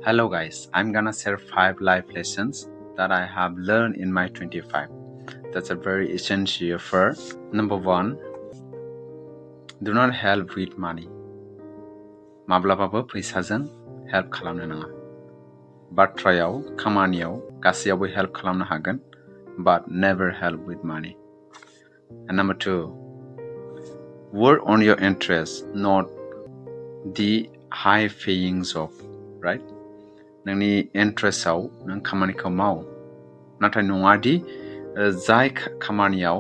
Hello guys, I'm gonna share 5 life lessons that I have learned in my 25. That's a very essential for number 1. Do not help with money. माब्लाबाबो फैसाजों help खालामनो नाङा. बाथ्रायाव, खामानियाव गासैयावबो help खालामनो हागोन, but never help with money. And number 2, work on your interests, not the high paying job, right? नोंनि इन्ट्रेस्टआव नों खामानिखौ माव, नाथाय नङादि जाय खामानियाव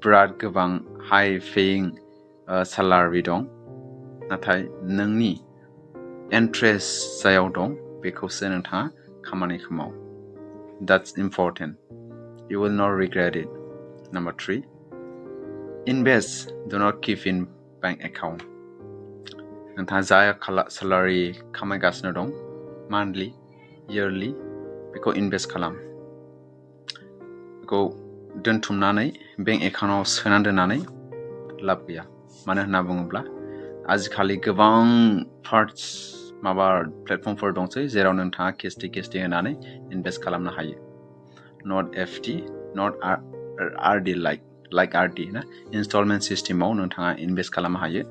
बिराद गोबां हाई पेयिं सेलारि दं, नाथाय नोंनि इन्ट्रेस्ट जायाव दं बेखौसो नोंथाङा खामानिखौ माव. That's important. You will not regret it. Number 3, invest, do not keep in bank account. नोंथाङा जाय सेलारि खामायगासिनो दं, monthly, yearly, बेखौ इनभेस्ट खालाम. बेखौ दोनथुमनानै बेंक एकाउन्टआव सोनानै दोननानै लाब गैया. मानो होनना बुङोब्ला आजिखालि गोबां प्लेटफर्मफोर दंसै जेराव नोंथाङा किस्ति होनानै इनभेस्ट खालामनो हायो. Not FD, not RD like RD ना, इनस्टलमेन्ट सिस्टेमाव नोंथाङा इनभेस्ट खालामनो हायो.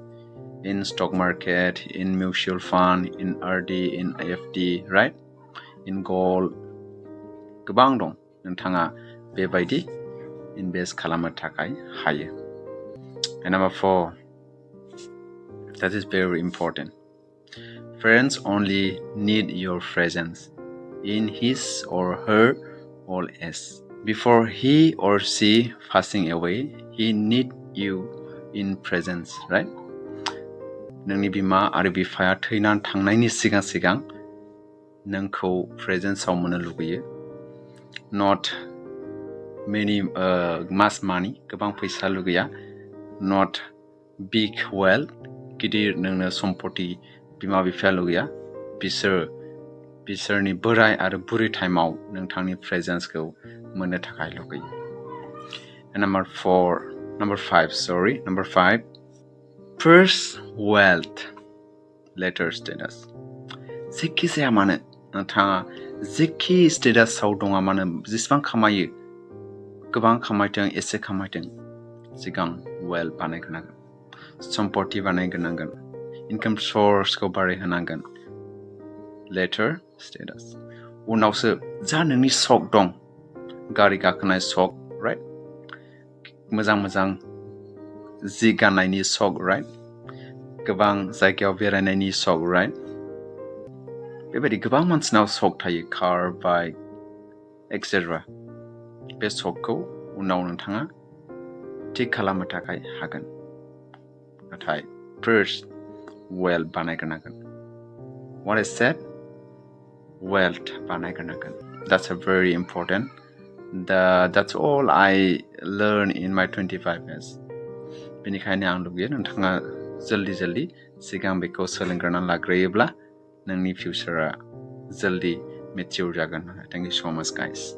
In stock market, in mutual fund, in RD, in FD, right? In gold, गोबां दं. नोंथाङा बेबायदि इनभेस्ट खालामनो थाखाय हायो. And number 4, that is very important. Friends only need your presence in his or her old age. Before he or she passing away, he need you in presence, right? नोंनि बिमा आरो बिफाया थैनानै थांनायनि सिगां नोंखौ प्रेजेन्सआव मोननो लुगैयो. Not many mass money, गोबां फैसा लुगैया. Not big wealth, गिदिर नोंनो सम्पति बिमा बिफाया लुगैया. बिसोरनि बोराय आरो बुरै टाइमाव नोंथांनि प्रेजेन्सखौ मोननो थाखाय लुगैयो. And number 5, first wealth, later status. जेखि जाया मानो नोंथाङा जेखि स्टेटासआव दङ मानो, जेसेबां खामायो, गोबां खामायथों एसे खामायथों, सिगां वेल्थ बानायग्रोनांगोन, सम्पति बानायग्रोनांगोन, इनकाम सर्सखौ बारायहोनांगोन, later status. उनावसो जा नोंनि शक दं, गारि गाखोनाय शक, राइट? मोजां जि गाननायनि शक, राइट? गोबां जायगायाव बेरायनायनि शक, राइट? बेबायदि गोबां मानसिनाव शक थायो, कार, बाइक, एक्सेट्रा. बे शकखौ उनाव नोंथाङा थिक खालामनो थाखाय हागोन. नाथाय first wealth बानायग्रोनांगोन. What I said, wealth बानायग्रोनांगोन. That's a very important. That's all I learned in my 25 years. बेनिखायनो आं लुगैयो नोंथाङा जल्दि सिगां बेखौ सोलोंग्रोनानै लाग्रोयोब्ला नोंनि फिउचारा जल्दि मेच्योर जागोन. Thank you so much, guys.